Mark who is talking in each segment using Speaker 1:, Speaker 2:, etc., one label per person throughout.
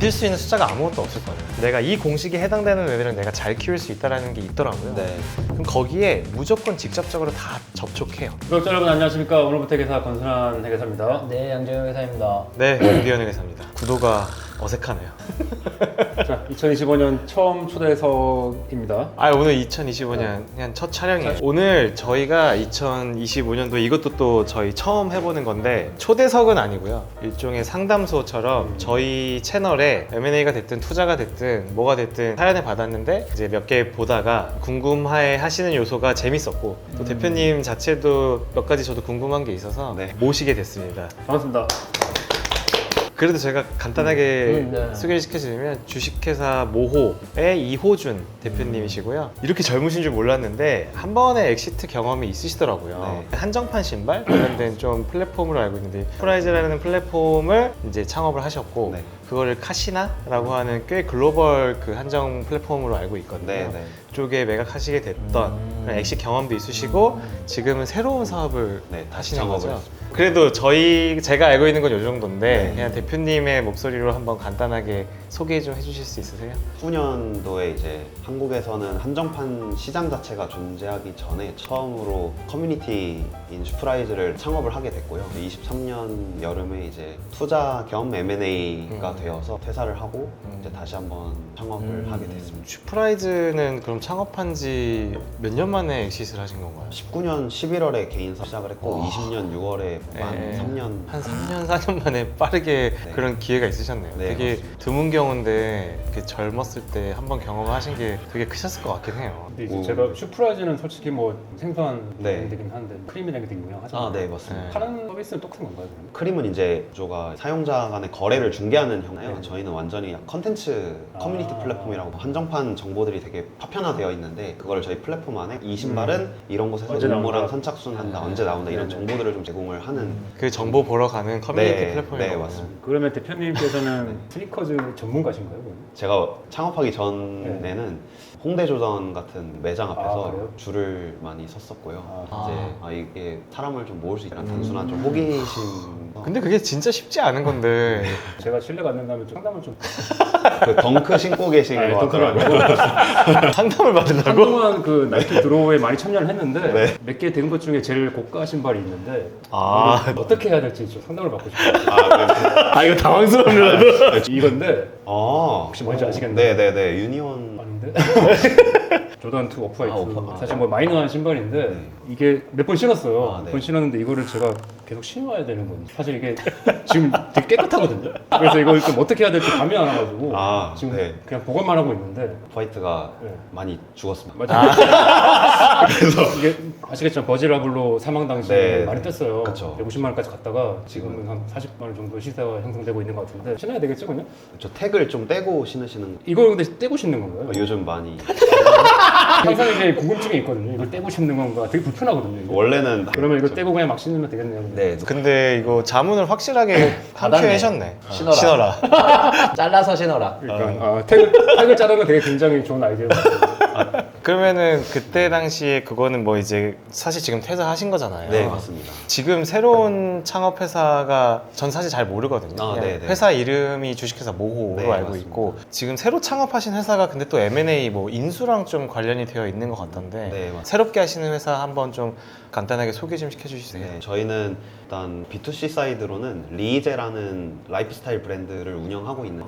Speaker 1: 이길 수 있는 숫자가 아무것도 없을 거예요. 내가 이 공식에 해당되는 애들은 내가 잘 키울 수 있다는 게 있더라고요.
Speaker 2: 네.
Speaker 1: 그럼 거기에 무조건 직접적으로 다 접촉해요.
Speaker 3: 구독자 여러분 안녕하십니까. 오늘부터 회사 권순환 회계사입니다.
Speaker 4: 네, 양정현 회사입니다.
Speaker 1: 네, 유기현 회계사입니다. 구도가 어색하네요.
Speaker 3: 자, 2025년 처음 초대석입니다.
Speaker 1: 오늘 2025년 그냥 첫 촬영이에요. 오늘 저희가 2025년도 이것도 또 저희 처음 해보는 건데 초대석은 아니고요. 일종의 상담소처럼 저희 채널에 M&A가 됐든 투자가 됐든 뭐가 됐든 사연을 받았는데 이제 몇 개 보다가 궁금해 하시는 요소가 재밌었고 또 대표님 자체도 몇 가지 저도 궁금한 게 있어서
Speaker 2: 네.
Speaker 1: 모시게 됐습니다.
Speaker 3: 반갑습니다.
Speaker 1: 그래도 제가 간단하게
Speaker 4: 네.
Speaker 1: 소개를 시켜드리면 주식회사 모호의 이호준 대표님이시고요. 이렇게 젊으신 줄 몰랐는데 한 번의 엑시트 경험이 있으시더라고요. 한정판 신발 관련된 좀 플랫폼으로 알고 있는데 프라이즈라는 플랫폼을 이제 창업을 하셨고
Speaker 2: 네.
Speaker 1: 그거를 카시나라고 하는 꽤 글로벌 그 한정 플랫폼으로 알고 있거든요.
Speaker 2: 네, 네.
Speaker 1: 쪽에 매각하시게 됐던 그런 엑시 경험도 있으시고 지금은 새로운 사업을
Speaker 2: 네, 다시
Speaker 1: 하시는
Speaker 2: 창업을
Speaker 1: 거죠.
Speaker 2: 했습니다.
Speaker 1: 그래도 제가 알고 있는 건 이 정도인데
Speaker 2: 네.
Speaker 1: 그냥 대표님의 목소리로 한번 간단하게 소개 좀 해주실 수 있으세요?
Speaker 2: 19년도에 이제 한국에서는 한정판 시장 자체가 존재하기 전에 처음으로 커뮤니티인 슈프라이즈를 창업을 하게 됐고요. 23년 여름에 이제 투자 겸 M&A가 되어서 퇴사를 하고 이제 다시 한번 창업을 하게 됐습니다.
Speaker 1: 슈프라이즈는 그럼 창업한 지 몇 년 만에 엑시트를 하신 건가요?
Speaker 2: 19년 11월에 개인 사업 시작을 했고 20년 6월에 만
Speaker 1: 네.
Speaker 2: 3년
Speaker 1: 한 3년, 4년 만에 빠르게
Speaker 2: 네.
Speaker 1: 그런 기회가 있으셨네요.
Speaker 2: 네,
Speaker 1: 되게
Speaker 2: 맞습니다.
Speaker 1: 드문 경우인데 이렇게 젊었을 때 한번 경험하신 게 되게 크셨을 것 같긴 해요.
Speaker 3: 근데 이제
Speaker 2: 오.
Speaker 3: 제가 슈프라이즈는 솔직히 뭐 생소한
Speaker 2: 네.
Speaker 3: 브랜드긴 한데 크림이라는 게 되게 유명하잖아요.
Speaker 2: 네, 맞습니다.
Speaker 1: 네.
Speaker 3: 파는 서비스는 똑같은 건가요? 그러면?
Speaker 2: 크림은 이제 구조가 사용자 간의 거래를 중개하는 형태예요.
Speaker 3: 네.
Speaker 2: 저희는 완전히 컨텐츠 커뮤니티
Speaker 3: 아.
Speaker 2: 플랫폼이라고 한정판 정보들이 되게 파편화되어 있는데 그걸 저희 플랫폼 안에 이 신발은 이런 곳에서
Speaker 3: 언제
Speaker 2: 음모랑
Speaker 3: 나온다.
Speaker 2: 선착순 한다, 언제 나온다 이런
Speaker 3: 네, 네.
Speaker 2: 정보들을 좀 제공을 하는
Speaker 1: 그 정보 보러 가는 커뮤니티
Speaker 2: 네,
Speaker 1: 플랫폼이라고.
Speaker 2: 네, 맞습니다.
Speaker 3: 그러면 대표님께서는 스니커즈 전문가신가요? 그러면?
Speaker 2: 제가 창업하기 전에는 홍대 조선 같은 매장 앞에서
Speaker 3: 그래요?
Speaker 2: 줄을 많이 섰었고요.
Speaker 1: 아.
Speaker 2: 이제 이게 사람을 좀 모을 수 있는 단순한 좀 호기심.
Speaker 1: 근데 그게 진짜 쉽지 않은 건데
Speaker 3: 제가 신뢰가 안 된다면 좀 상담을 좀
Speaker 2: 그 덩크 신고 계신
Speaker 3: 아니,
Speaker 2: 것
Speaker 3: 덩크는
Speaker 2: 같더라고요.
Speaker 1: 상담을 받으려고?
Speaker 3: 한동안 그 나이키 드로우에 많이 참여를 했는데
Speaker 2: 네.
Speaker 3: 몇 개 된 것 중에 제일 고가 신발이 있는데
Speaker 1: 아.
Speaker 3: 이걸 어떻게 해야 될지 좀 상담을 받고 싶어요.
Speaker 1: 이거 당황스럽네요.
Speaker 3: 이건데
Speaker 2: 아,
Speaker 3: 혹시 뭔지 아시겠나요?
Speaker 2: 네네네 유니온.
Speaker 3: 아닌데? 조던 2 오프화이트.
Speaker 2: 오프.
Speaker 3: 사실 뭐 마이너한 신발인데
Speaker 2: 네.
Speaker 3: 이게 몇 번 신었어요.
Speaker 2: 아, 네.
Speaker 3: 몇 번 신었는데 이거를 제가 계속 신어야 되는 건지 사실 이게 지금 되게 깨끗하거든요. 그래서 이걸 좀 어떻게 해야 될지 감이 안 와가지고
Speaker 2: 아,
Speaker 3: 지금
Speaker 2: 네.
Speaker 3: 그냥 보관만 하고 있는데
Speaker 2: 화이트가
Speaker 3: 네.
Speaker 2: 많이 죽었습니다.
Speaker 3: 맞아요. 그래서 이게 아시겠지만 버지라블로 사망 당시에
Speaker 2: 네,
Speaker 3: 많이
Speaker 2: 네.
Speaker 3: 떴어요.
Speaker 2: 그쵸.
Speaker 3: 150만 원까지 갔다가 지금은 한 40만 원 정도 시세가 형성되고 있는 것 같은데 신어야 되겠죠, 그냥?
Speaker 2: 저 택을 좀 떼고 신으시는
Speaker 3: 이걸 근데 떼고 신는 건가요?
Speaker 2: 요즘 많이
Speaker 3: 항상 이제 궁금증이 있거든요. 이걸 떼고 신는 건가? 되게 불편하거든요. 이거.
Speaker 2: 원래는
Speaker 3: 그러면 이거 떼고 그냥 막 신으면 되겠네요.
Speaker 2: 네
Speaker 1: 근데 이거 자문을 확실하게 함께
Speaker 4: 신어라.
Speaker 1: 신어라.
Speaker 4: 잘라서 신어라.
Speaker 3: 그러니까 택을 자르는 건 되게 굉장히 좋은 아이디어 같아요.
Speaker 1: 그러면은 그때 당시에 그거는 뭐 이제 사실 지금 퇴사하신 거잖아요.
Speaker 2: 네 맞습니다.
Speaker 1: 지금 새로운 창업 회사가 전 사실 잘 모르거든요.
Speaker 2: 아,
Speaker 1: 그냥
Speaker 2: 네네.
Speaker 1: 회사 이름이 주식회사 모호로
Speaker 2: 네,
Speaker 1: 알고
Speaker 2: 맞습니다.
Speaker 1: 있고 지금 새로 창업하신 회사가 근데 또 M&A 뭐 인수랑 좀 관련이 되어 있는 것 같던데
Speaker 2: 네, 맞습니다.
Speaker 1: 새롭게 하시는 회사 한번 좀 간단하게 소개 좀 시켜주시세요.
Speaker 2: 네, 저희는 일단 B2C 사이드로는 리제라는 라이프스타일 브랜드를 운영하고 있는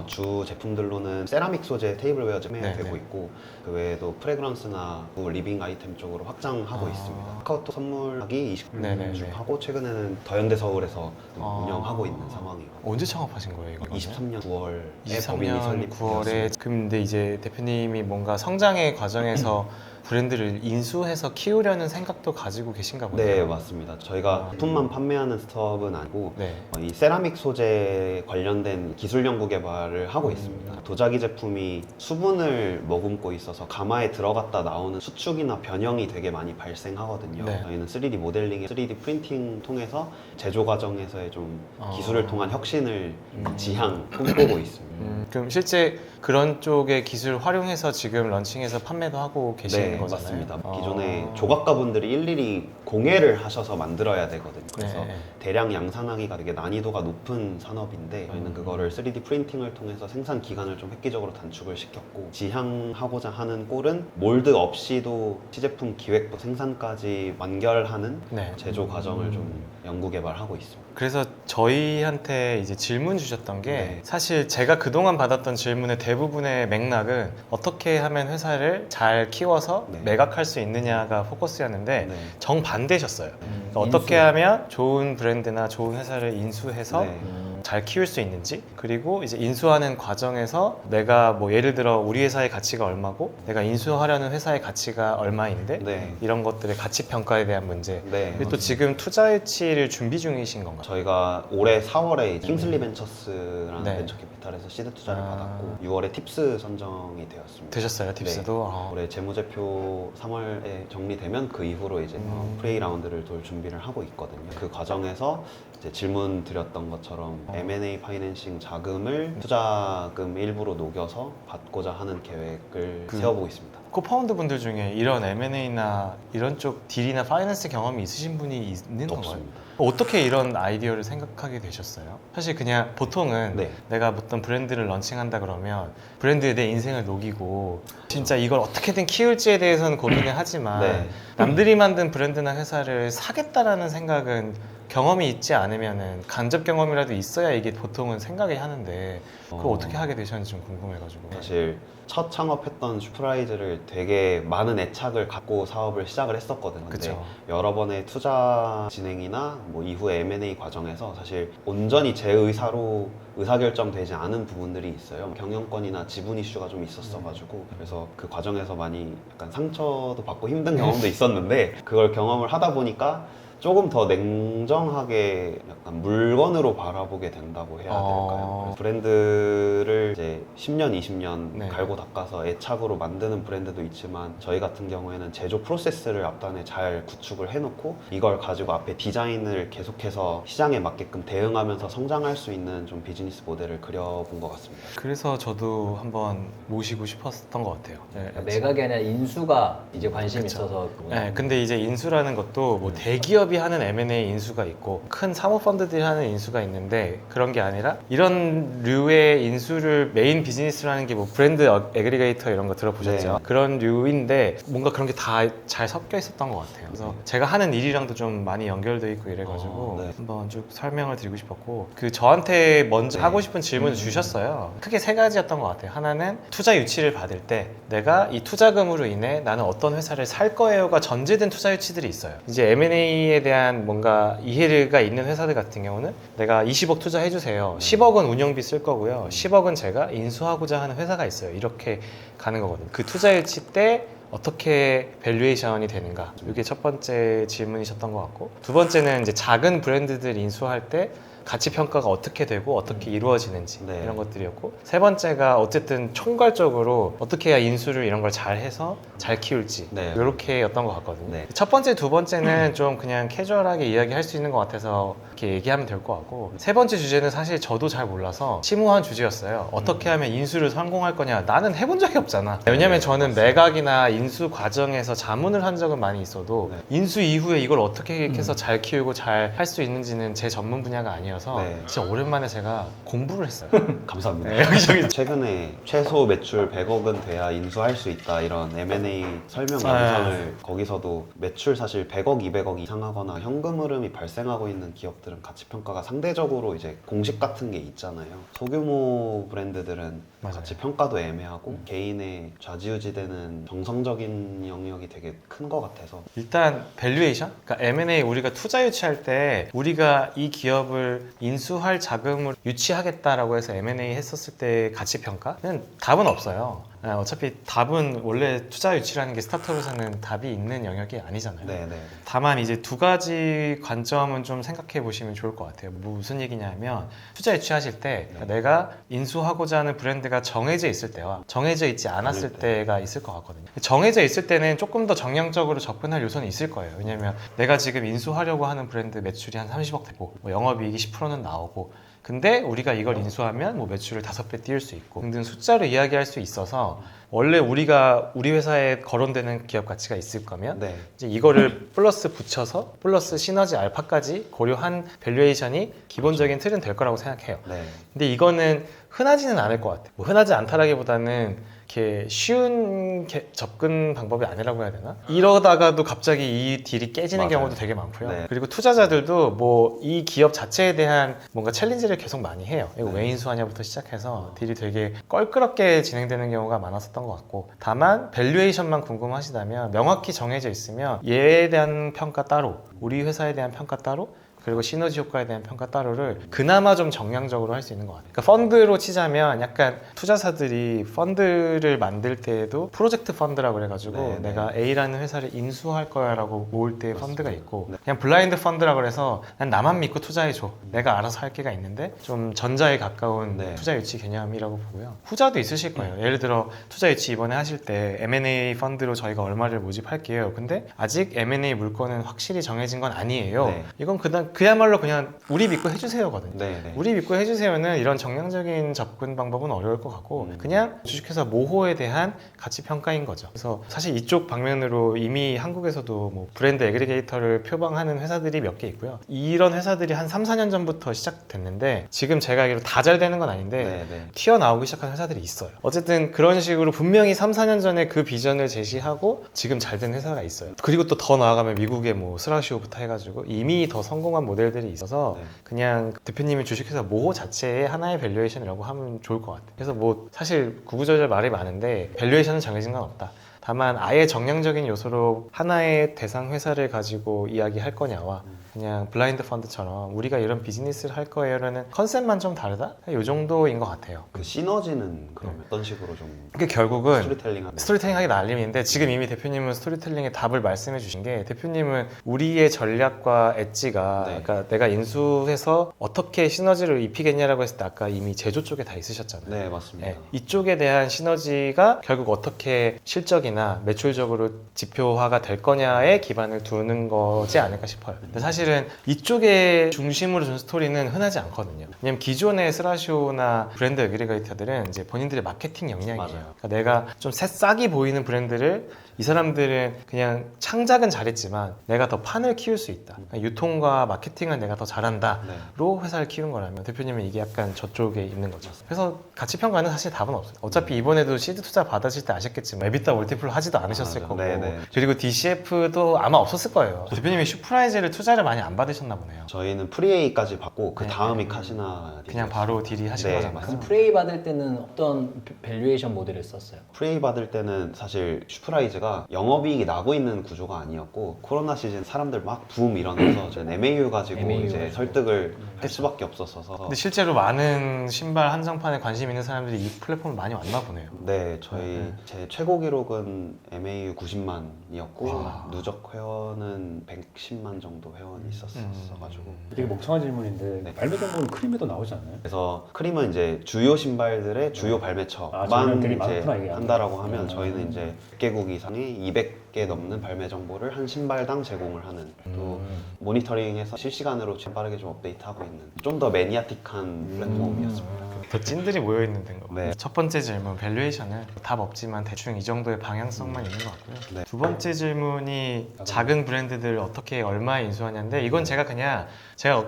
Speaker 2: 주 제품들로는 세라믹 소재 테이블웨어 제품이
Speaker 1: 네,
Speaker 2: 되고
Speaker 1: 네.
Speaker 2: 있고 그 외에도 프레그런스나 리빙 아이템 쪽으로 확장하고 있습니다. 카카오톡 선물하기 29주
Speaker 1: 네, 네, 네.
Speaker 2: 하고 최근에는 더현대 서울에서
Speaker 1: 아.
Speaker 2: 운영하고 있는 상황이고
Speaker 1: 언제 창업하신 거예요, 이거?
Speaker 2: 23년 9월에 법인이
Speaker 1: 23년
Speaker 2: 설립
Speaker 1: 9월에 근데 이제 대표님이 뭔가 성장의 과정에서 브랜드를 인수해서 키우려는 생각도 가지고 계신가 보네요.
Speaker 2: 네 맞습니다. 저희가 제품만 판매하는 스타트업은 아니고
Speaker 1: 네.
Speaker 2: 이 세라믹 소재 관련된 기술 연구 개발을 하고 있습니다. 도자기 제품이 수분을 머금고 있어서 가마에 들어갔다 나오는 수축이나 변형이 되게 많이 발생하거든요.
Speaker 1: 네.
Speaker 2: 저희는 3D 모델링, 3D 프린팅 통해서 제조 과정에서의 좀
Speaker 1: 아.
Speaker 2: 기술을 통한 혁신을 지향 꿈꾸고 있습니다.
Speaker 1: 그럼 실제 그런 쪽의 기술 활용해서 지금 런칭해서 판매도 하고 계시는
Speaker 2: 네,
Speaker 1: 있는 거잖아요.
Speaker 2: 맞습니다.
Speaker 1: 어.
Speaker 2: 기존에 조각가분들이 일일이 공예를 하셔서 만들어야 되거든요. 그래서
Speaker 1: 네.
Speaker 2: 대량 양산하기가 되게 난이도가 높은 산업인데 저희는 그거를 3D 프린팅을 통해서 생산 기간을 좀 획기적으로 단축을 시켰고 지향하고자 하는 꼴은 몰드 없이도 시제품 기획부터 생산까지 완결하는
Speaker 1: 네.
Speaker 2: 제조 과정을 좀 연구 개발하고 있습니다.
Speaker 1: 그래서 저희한테 이제 질문 주셨던 게
Speaker 2: 네.
Speaker 1: 사실 제가 그동안 받았던 질문의 대부분의 맥락은 어떻게 하면 회사를 잘 키워서
Speaker 2: 네.
Speaker 1: 매각할 수 있느냐가 포커스였는데
Speaker 2: 네.
Speaker 1: 정반대셨어요. 그러니까 어떻게 하면 좋은 브랜드나 좋은 회사를 인수해서
Speaker 2: 네.
Speaker 1: 잘 키울 수 있는지, 그리고 이제 인수하는 과정에서 내가 뭐 예를 들어 우리 회사의 가치가 얼마고 내가 인수하려는 회사의 가치가 얼마인데
Speaker 2: 네.
Speaker 1: 이런 것들의 가치 평가에 대한 문제.
Speaker 2: 네.
Speaker 1: 그리고 또 지금 투자 유치를 준비 중이신 건가요?
Speaker 2: 저희가 올해 4월에 킹슬리 벤처스라는
Speaker 1: 네.
Speaker 2: 벤처 캐피탈에서 시드 투자를
Speaker 1: 아.
Speaker 2: 받았고 6월에 팁스 선정이 되었습니다.
Speaker 1: 되셨어요, 팁스도? 아.
Speaker 2: 올해 재무제표 3월에 정리되면 그 이후로 이제 프레이 라운드를 돌 준비를 하고 있거든요. 그 과정에서 이제 질문 드렸던 것처럼 M&A 파이낸싱 자금을 투자금 일부로 녹여서 받고자 하는 계획을 세워보고 있습니다.
Speaker 1: 코파운드 분들 중에 이런 M&A나 이런 쪽 딜이나 파이낸스 경험이 있으신 분이 있는 건가요?
Speaker 2: 없습니다.
Speaker 1: 어떻게 이런 아이디어를 생각하게 되셨어요? 사실 그냥 보통은
Speaker 2: 네.
Speaker 1: 내가 어떤 브랜드를 런칭한다 그러면 브랜드에 내 인생을 녹이고 진짜 이걸 어떻게든 키울지에 대해서는 고민을 하지만
Speaker 2: 네.
Speaker 1: 남들이 만든 브랜드나 회사를 사겠다라는 생각은 경험이 있지 않으면은 간접 경험이라도 있어야 이게 보통은 생각이 하는데 그걸 어떻게 하게 되셨는지 좀 궁금해가지고.
Speaker 2: 사실 첫 창업했던 슈프라이즈를 되게 많은 애착을 갖고 사업을 시작을 했었거든요. 근데
Speaker 1: 그쵸.
Speaker 2: 여러 번의 투자 진행이나 뭐 이후에 M&A 과정에서 사실 온전히 제 의사로 의사결정되지 않은 부분들이 있어요. 경영권이나 지분 이슈가 좀 있었어가지고 그래서 그 과정에서 많이 약간 상처도 받고 힘든 경험도 있었는데 그걸 경험을 하다 보니까 조금 더 냉정하게 약간 물건으로 바라보게 된다고 해야 될까요? 브랜드를 이제 10년, 20년
Speaker 1: 네.
Speaker 2: 갈고 닦아서 애착으로 만드는 브랜드도 있지만 저희 같은 경우에는 제조 프로세스를 앞단에 잘 구축을 해놓고 이걸 가지고 앞에 디자인을 계속해서 시장에 맞게끔 대응하면서 성장할 수 있는 좀 비즈니스 모델을 그려본 것 같습니다.
Speaker 1: 그래서 저도 한번 모시고 싶었던 것 같아요. 네,
Speaker 4: 그러니까 매각이 아니라 인수가 이제 관심이
Speaker 1: 그쵸.
Speaker 4: 있어서
Speaker 1: 네, 근데 이제 인수라는 것도 뭐 대기업이 하는 M&A 인수가 있고 큰 사모펀드들이 하는 인수가 있는데 그런 게 아니라 이런 류의 인수를 메인 비즈니스로 하는 게 뭐 브랜드 애그리게이터 이런 거 들어보셨죠?
Speaker 2: 네.
Speaker 1: 그런 류인데 뭔가 그런 게 다 잘 섞여 있었던 것 같아요. 그래서 제가 하는 일이랑도 좀 많이 연결돼 있고 이래가지고
Speaker 2: 네.
Speaker 1: 한번 쭉 설명을 드리고 싶었고 그 저한테 먼저
Speaker 2: 네.
Speaker 1: 하고 싶은 질문을 주셨어요. 크게 세 가지였던 것 같아요. 하나는 투자 유치를 받을 때 내가 이 투자금으로 인해 나는 어떤 회사를 살 거예요가 전제된 투자 유치들이 있어요. 이제 M&A에 대한 뭔가 이해가 있는 회사들 같은 경우는 내가 20억 투자해 주세요. 10억은 운영비 쓸 거고요. 10억은 제가 인수하고자 하는 회사가 있어요. 이렇게 가는 거거든요. 그 투자 유치 때 어떻게 밸류에이션이 되는가? 이게 첫 번째 질문이셨던 것 같고 두 번째는 이제 작은 브랜드들 인수할 때 가치 평가가 어떻게 되고 어떻게 이루어지는지
Speaker 2: 네.
Speaker 1: 이런 것들이었고 세 번째가 어쨌든 총괄적으로 어떻게 해야 인수를 이런 걸 잘 해서 잘 키울지
Speaker 2: 네.
Speaker 1: 이렇게였던 것 같거든요.
Speaker 2: 네.
Speaker 1: 첫 번째, 두 번째는 좀 그냥 캐주얼하게 이야기할 수 있는 것 같아서 이렇게 얘기하면 될 것 같고 세 번째 주제는 사실 저도 잘 몰라서 심오한 주제였어요. 어떻게 하면 인수를 성공할 거냐? 나는 해본 적이 없잖아. 왜냐면 저는 매각이나 인수 과정에서 자문을 한 적은 많이 있어도
Speaker 2: 네.
Speaker 1: 인수 이후에 이걸 어떻게 해서 잘 키우고 잘 할 수 있는지는 제 전문 분야가 아니어서
Speaker 2: 네.
Speaker 1: 진짜 오랜만에 제가 공부를 했어요.
Speaker 2: 감사합니다.
Speaker 1: 네, 여기저기
Speaker 2: 최근에 최소 매출 100억은 돼야 인수할 수 있다 이런 M&A 설명
Speaker 1: 아,
Speaker 2: 영상을 거기서도 매출 사실 100억, 200억 이상하거나 현금 흐름이 발생하고 있는 기업들은 가치 평가가 상대적으로 이제 공식 같은 게 있잖아요. 소규모 브랜드들은
Speaker 1: 맞아요.
Speaker 2: 가치 평가도 애매하고 개인의 좌지우지되는 정성적인 영역이 되게 큰 것 같아서
Speaker 1: 일단 밸류에이션? 그러니까 M&A 우리가 투자 유치할 때 우리가 이 기업을 인수할 자금을 유치하겠다라고 해서 M&A 했었을 때 가치 평가는 답은 없어요. 어차피 답은 원래 투자 유치라는 게 스타트업에서는 답이 있는 영역이 아니잖아요.
Speaker 2: 네네.
Speaker 1: 다만 이제 두 가지 관점은 좀 생각해 보시면 좋을 것 같아요. 무슨 얘기냐면 투자 유치하실 때 내가 인수하고자 하는 브랜드가 정해져 있을 때와 정해져 있지 않았을 때가 있을 것 같거든요. 정해져 있을 때는 조금 더 정량적으로 접근할 요소는 있을 거예요. 왜냐면 내가 지금 인수하려고 하는 브랜드 매출이 한 30억 되고 뭐 영업이익이 10%는 나오고 근데 우리가 이걸 인수하면 뭐 매출을 5배 띄울 수 있고 등등 숫자로 이야기할 수 있어서 원래 우리가 우리 회사에 거론되는 기업 가치가 있을 거면
Speaker 2: 네.
Speaker 1: 이제 이거를 플러스 붙여서 플러스 시너지 알파까지 고려한 밸류에이션이 기본적인 틀은 될 거라고 생각해요.
Speaker 2: 네.
Speaker 1: 근데 이거는 흔하지는 않을 것 같아요. 뭐 흔하지 않다라기보다는 이렇게 쉬운 접근 방법이 아니라고 해야 되나? 이러다가도 갑자기 이 딜이 깨지는
Speaker 2: 맞아요.
Speaker 1: 경우도 되게 많고요.
Speaker 2: 네.
Speaker 1: 그리고 투자자들도 뭐 이 기업 자체에 대한 뭔가 챌린지를 계속 많이 해요. 이거 왜 인수하냐부터 시작해서 딜이 되게 껄끄럽게 진행되는 경우가 많았었던 것 같고, 다만 밸류에이션만 궁금하시다면 명확히 정해져 있으면 얘에 대한 평가 따로, 우리 회사에 대한 평가 따로, 그리고 시너지 효과에 대한 평가 따로를 그나마 좀 정량적으로 할 수 있는 것 같아요. 그러니까 펀드로 치자면 약간 투자사들이 펀드를 만들 때에도 프로젝트 펀드라고 그래가지고
Speaker 2: 네,
Speaker 1: 내가 A라는 회사를 인수할 거야 라고 모을 때 펀드가 있고, 그냥 블라인드 펀드라고 그래서 난 나만 믿고 투자해줘, 내가 알아서 할 게가 있는데 좀 전자에 가까운
Speaker 2: 네.
Speaker 1: 투자 유치 개념이라고 보고요. 후자도 있으실 거예요. 예를 들어 투자 유치 이번에 하실 때 M&A 펀드로 저희가 얼마를 모집할게요. 근데 아직 M&A 물건은 확실히 정해진 건 아니에요.
Speaker 2: 네.
Speaker 1: 이건 그야말로 그냥 우리 믿고 해주세요거든요.
Speaker 2: 네. 네.
Speaker 1: 우리 믿고 해주세요는 이런 정량적인 접근 방법은 어려울 것 같고 그냥 주식회사 모호에 대한 가치 평가인 거죠. 그래서 사실 이쪽 방면으로 이미 한국에서도 뭐 브랜드 애그리게이터를 표방하는 회사들이 몇 개 있고요. 이런 회사들이 한 3, 4년 전부터 시작됐는데 지금 제가 알기로 다 잘 되는 건 아닌데
Speaker 2: 네. 네.
Speaker 1: 튀어나오기 시작한 회사들이 있어요. 어쨌든 그런 식으로 분명히 3, 4년 전에 그 비전을 제시하고 지금 잘 된 회사가 있어요. 그리고 또 더 나아가면 미국의 뭐 스라시오부터 해가지고 이미 더 성공한 모델들이 있어서
Speaker 2: 네.
Speaker 1: 그냥 대표님이 주식회사 모호 자체의 하나의 밸류에이션이라고 하면 좋을 것 같아요. 그래서 뭐 사실 구구절절 말이 많은데 밸류에이션은 정해진 건 없다. 다만 아예 정량적인 요소로 하나의 대상 회사를 가지고 이야기할 거냐와 그냥 블라인드 펀드처럼 우리가 이런 비즈니스를 할 거예요라는 컨셉만 좀 다르다? 이 정도인 것 같아요.
Speaker 2: 그 시너지는 그럼 어떤 식으로 좀
Speaker 1: 그게 결국은
Speaker 2: 스토리텔링하는
Speaker 1: 스토리텔링 하기 날림인데 지금 이미 대표님은 스토리텔링의 답을 말씀해 주신 게, 대표님은 우리의 전략과 엣지가
Speaker 2: 네.
Speaker 1: 그러니까 내가 인수해서 어떻게 시너지를 입히겠냐라고 했을 때 아까 이미 제조 쪽에 다 있으셨잖아요.
Speaker 2: 네, 맞습니다.
Speaker 1: 네, 이쪽에 대한 시너지가 결국 어떻게 실적이나 매출적으로 지표화가 될 거냐에 기반을 두는 거지 않을까 싶어요. 근데 사실은 이쪽에 중심으로 준 스토리는 흔하지 않거든요. 왜냐면 기존의 스라시오나 브랜드 애그리게이터들은 이제 본인들의 마케팅 역량이에요.
Speaker 2: 맞아요.
Speaker 1: 그러니까 내가 좀 새싹이 보이는 브랜드를 이 사람들은 그냥 창작은 잘했지만 내가 더 판을 키울 수 있다. 그러니까 유통과 마케팅은 내가 더 잘한다.
Speaker 2: 네.
Speaker 1: 로 회사를 키운 거라면 대표님은 이게 약간 저쪽에 있는 거죠. 그래서 가치 평가는 사실 답은 없어요. 어차피 이번에도 시드 투자 받으실 때 아셨겠지만 에비타 멀티플 하지도 않으셨을
Speaker 2: 맞아요.
Speaker 1: 거고
Speaker 2: 네네.
Speaker 1: 그리고 DCF도 아마 없었을 거예요. 대표님이 슈프라이즈를 투자를 많이 안 받으셨나 보네요.
Speaker 2: 저희는 프리에이까지 받고 그
Speaker 1: 네.
Speaker 2: 다음이 카시나
Speaker 1: 그냥 바로 딜이 하신
Speaker 2: 네,
Speaker 1: 거잖아요.
Speaker 2: 맞습니다.
Speaker 4: 프레이 받을 때는 어떤 밸류에이션 모델을 썼어요?
Speaker 2: 프레이 받을 때는 사실 슈프라이즈가 영업이익이 나고 있는 구조가 아니었고 코로나 시즌 사람들 막 붐 일어나서 저는 MAU 가지고
Speaker 4: MAU
Speaker 2: 이제
Speaker 4: 가지고.
Speaker 2: 설득을 할 수밖에 없었어서
Speaker 1: 근데 실제로 많은 신발 한정판에 관심 있는 사람들이 이 플랫폼을 많이 왔나 보네요.
Speaker 2: 네, 저희 제 최고 기록은 MAU 90만이었고
Speaker 1: 와.
Speaker 2: 누적 회원은 110만 정도 회원이 있었어가지고
Speaker 3: 되게 멍청한 질문인데
Speaker 2: 네.
Speaker 3: 발매 정보는 크림에도 나오지 않나요?
Speaker 2: 그래서 크림은 이제 주요 신발들의 주요 발매처만
Speaker 3: 저희는 되게
Speaker 2: 이제
Speaker 3: 많구나, 이게.
Speaker 2: 한다라고 하면 저희는 이제 100개국 이상의 200개 넘는 발매 정보를 한 신발당 제공을 하는, 또 모니터링해서 실시간으로 좀 빠르게 좀 업데이트하고 있는 좀 더 매니아틱한 플랫폼이었습니다.
Speaker 1: 더 찐들이 모여 있는 데인 거.
Speaker 2: 네.
Speaker 1: 첫 번째 질문 밸류에이션은 답 없지만 대충 이 정도의 방향성만 있는 것 같고요.
Speaker 2: 네.
Speaker 1: 두 번째 질문이 작은 브랜드들 어떻게 얼마에 인수하냐인데, 이건 제가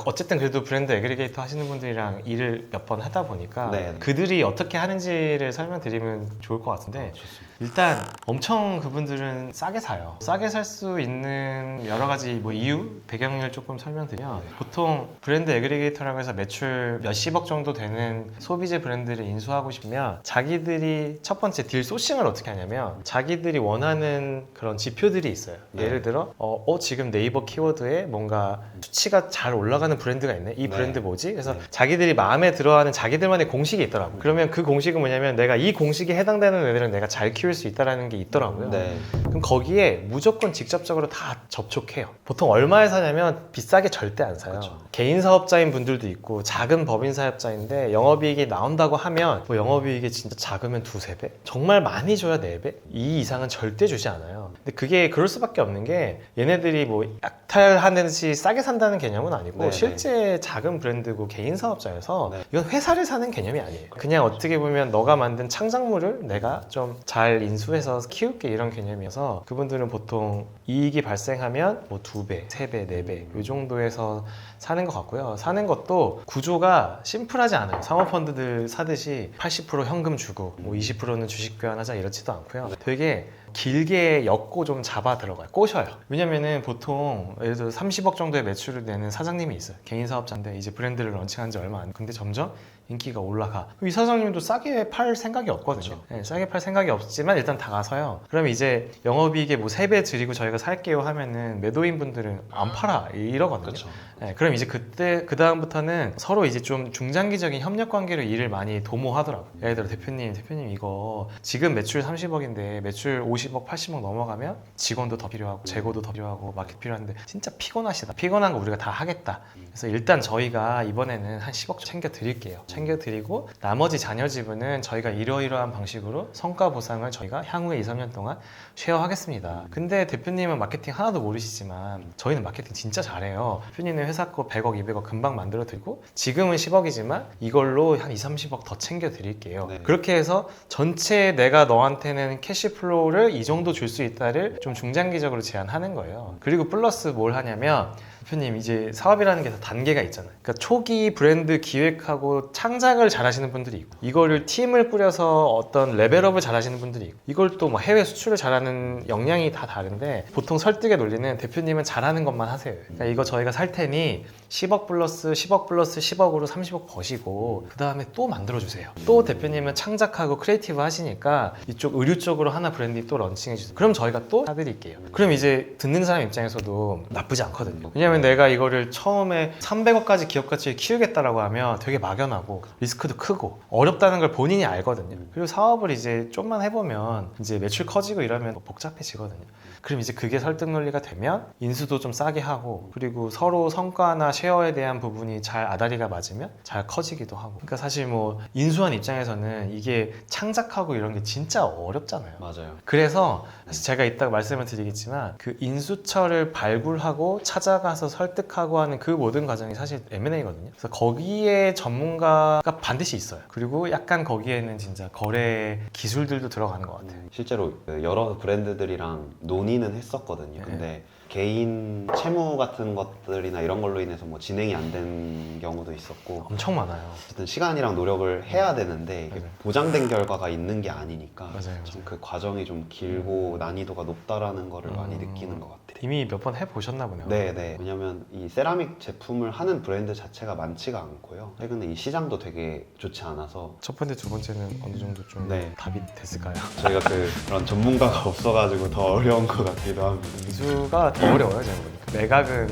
Speaker 1: 어쨌든 그래도 브랜드 애그리게이터 하시는 분들이랑 일을 몇 번 하다 보니까
Speaker 2: 네.
Speaker 1: 그들이 어떻게 하는지를 설명드리면 좋을 것 같은데, 일단 엄청 그분들은 싸게 사요. 싸게 살 수 있는 여러 가지 뭐 이유, 배경을 조금 설명드리면, 보통 브랜드 애그리게이터라고 해서 매출 몇십억 정도 되는 소비재 브랜드를 인수하고 싶으면 자기들이 첫 번째 딜 소싱을 어떻게 하냐면, 자기들이 원하는 그런 지표들이 있어요.
Speaker 2: 네.
Speaker 1: 예를 들어 지금 네이버 키워드에 뭔가 수치가 잘 올라가는 브랜드가 있네. 이
Speaker 2: 네.
Speaker 1: 브랜드 뭐지? 그래서
Speaker 2: 네.
Speaker 1: 자기들이 마음에 들어하는 자기들만의 공식이 있더라고요. 그러면 그 공식은 뭐냐면, 내가 이 공식에 해당되는 애들은 내가 잘 키울 수 있다는 게 있더라고요.
Speaker 2: 네.
Speaker 1: 그럼 거기에 무조건 직접적으로 다 접촉해요. 보통 얼마에 사냐면 비싸게 절대 안 사요.
Speaker 2: 그쵸.
Speaker 1: 개인 사업자인 분들도 있고 작은 법인 사업자인데 영업이익 영업이익이 나온다고 하면 뭐 영업이익이 진짜 작으면 2-3배? 정말 많이 줘야 4배? 이 이상은 절대 주지 않아요. 근데 그게 그럴 수밖에 없는 게 얘네들이 뭐 약탈하는 듯이 싸게 산다는 개념은 아니고
Speaker 2: 네네.
Speaker 1: 실제 작은 브랜드고 개인 사업자여서
Speaker 2: 네.
Speaker 1: 이건 회사를 사는 개념이 아니에요. 그냥 어떻게 보면 너가 만든 창작물을 내가 좀 잘 인수해서 키울게 이런 개념이어서 그분들은 보통 이익이 발생하면 뭐 2배, 3배, 4배 이 정도에서 사는 것 같고요. 사는 것도 구조가 심플하지 않아요. 사모펀드들 사듯이 80% 현금 주고 뭐 20%는 주식 교환하자 이렇지도 않고요. 되게 길게 엮고 좀 잡아 들어가요. 꼬셔요. 왜냐면은 보통 예를 들어 30억 정도의 매출을 내는 사장님이 있어요. 개인 사업자인데 이제 브랜드를 런칭한 지 얼마 안 됐는데 근데 점점 인기가 올라가. 이 사장님도 싸게 팔 생각이 없거든요. 네, 싸게 팔 생각이 없지만 일단 다가서요. 그러면 이제 영업이익에 뭐 3배 드리고 저희가 살게요 하면은 매도인 분들은 안 팔아 이러거든요.
Speaker 2: 그렇죠.
Speaker 1: 네, 그럼 이제 그때 그 다음부터는 서로 이제 좀 중장기적인 협력 관계로 일을 많이 도모하더라고요. 예를 들어 대표님 이거 지금 매출 30억인데 매출 50억, 80억 넘어가면 직원도 더 필요하고 재고도 더 필요하고 마켓 필요한데 진짜 피곤하시다. 피곤한 거 우리가 다 하겠다. 그래서 일단 저희가 이번에는 한 10억 챙겨 드릴게요. 챙겨 드리고 나머지 잔여 지분은 저희가 이러이러한 방식으로 성과 보상을 저희가 향후에 2, 3년 동안 쉐어하겠습니다. 근데 대표님은 마케팅 하나도 모르시지만 저희는 마케팅 진짜 잘해요. 대표님은 회사 거 100억, 200억 금방 만들어 드리고 지금은 10억이지만 이걸로 한 2, 30억 더 챙겨 드릴게요.
Speaker 2: 네.
Speaker 1: 그렇게 해서 전체 내가 너한테는 캐시플로우를 이 정도 줄 수 있다를 좀 중장기적으로 제안하는 거예요. 그리고 플러스 뭘 하냐면 대표님 이제 사업이라는 게 다 단계가 있잖아요. 그러니까 초기 브랜드 기획하고 창작을 잘하시는 분들이 있고 이거를 팀을 꾸려서 어떤 레벨업을 잘하시는 분들이 있고 이걸 또 뭐 해외 수출을 잘하는 역량이 다 다른데 보통 설득의 논리는 대표님은 잘하는 것만 하세요. 그러니까 이거 저희가 살 테니 10억 플러스 10억 플러스 10억으로 30억 버시고 그 다음에 또 만들어주세요. 또 대표님은 창작하고 크리에이티브 하시니까 이쪽 의류 쪽으로 하나 브랜드 또 런칭해 주세요. 그럼 저희가 또 사드릴게요. 그럼 이제 듣는 사람 입장에서도 나쁘지 않거든요. 왜냐면 내가 이거를 처음에 300억까지 기업 가치를 키우겠다라고 하면 되게 막연하고 리스크도 크고 어렵다는 걸 본인이 알거든요. 그리고 사업을 이제 좀만 해보면 이제 매출 커지고 이러면 복잡해지거든요. 그럼 이제 그게 설득 논리가 되면 인수도 좀 싸게 하고 그리고 서로 성과나 쉐어에 대한 부분이 잘 아다리가 맞으면 잘 커지기도 하고 그러니까 사실 뭐 인수한 입장에서는 이게 창작하고 이런 게 진짜 어렵잖아요.
Speaker 2: 맞아요.
Speaker 1: 그래서 사실 제가 이따가 말씀을 드리겠지만 그 인수처를 발굴하고 찾아가서 설득하고 하는 그 모든 과정이 사실 M&A거든요. 그래서 거기에 전문가가 반드시 있어요. 그리고 약간 거기에는 진짜 거래 기술들도 들어가는 것 같아요.
Speaker 2: 실제로 여러 브랜드들이랑 논의는 했었거든요.
Speaker 1: 네.
Speaker 2: 근데 개인 채무 같은 것들이나 이런 걸로 인해서 뭐 진행이 안 된 경우도 있었고
Speaker 1: 엄청 많아요.
Speaker 2: 어쨌든 시간이랑 노력을 해야 되는데 이게
Speaker 1: 맞아요.
Speaker 2: 보장된 결과가 있는 게 아니니까
Speaker 1: 맞아요.
Speaker 2: 참 그 과정이 좀 길고 난이도가 높다라는 거를 많이 느끼는 것 같아요.
Speaker 1: 이미 몇 번 해보셨나 보네요.
Speaker 2: 네네. 왜냐면 이 세라믹 제품을 하는 브랜드 자체가 많지가 않고요. 최근에 이 시장도 되게 좋지 않아서
Speaker 1: 첫 번째, 두 번째는 어느 정도 좀
Speaker 2: 네.
Speaker 1: 답이 됐을까요?
Speaker 2: 저희가 그런 전문가가 없어가지고 더 어려운 것 같기도 합니다.
Speaker 1: 인수가 더 어려워요, 제가 보니까. 매각은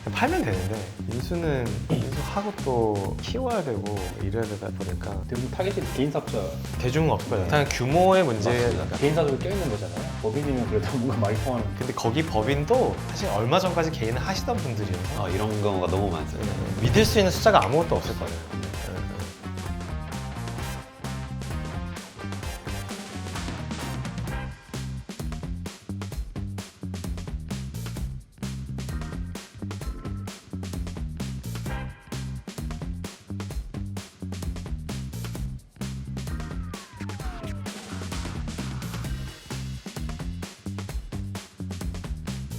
Speaker 1: 그냥 팔면 되는데 인수는 인수하고 또 키워야 되고 이래야 되다 보니까
Speaker 3: 대부분 타겟이 개인 사업자,
Speaker 1: 대중은 없을 거예요. 일단 규모의 문제니까.
Speaker 2: 맞습니다.
Speaker 3: 개인 사업자로 껴있는 거잖아요. 법인이면 그래도 뭔가 많이 통하는.
Speaker 1: 근데 거기 법인도 사실 얼마 전까지 개인을 하시던 분들이어서
Speaker 2: 이런 경우가 너무 많습니다.
Speaker 1: 믿을 수 있는 숫자가 아무것도 없을 거예요.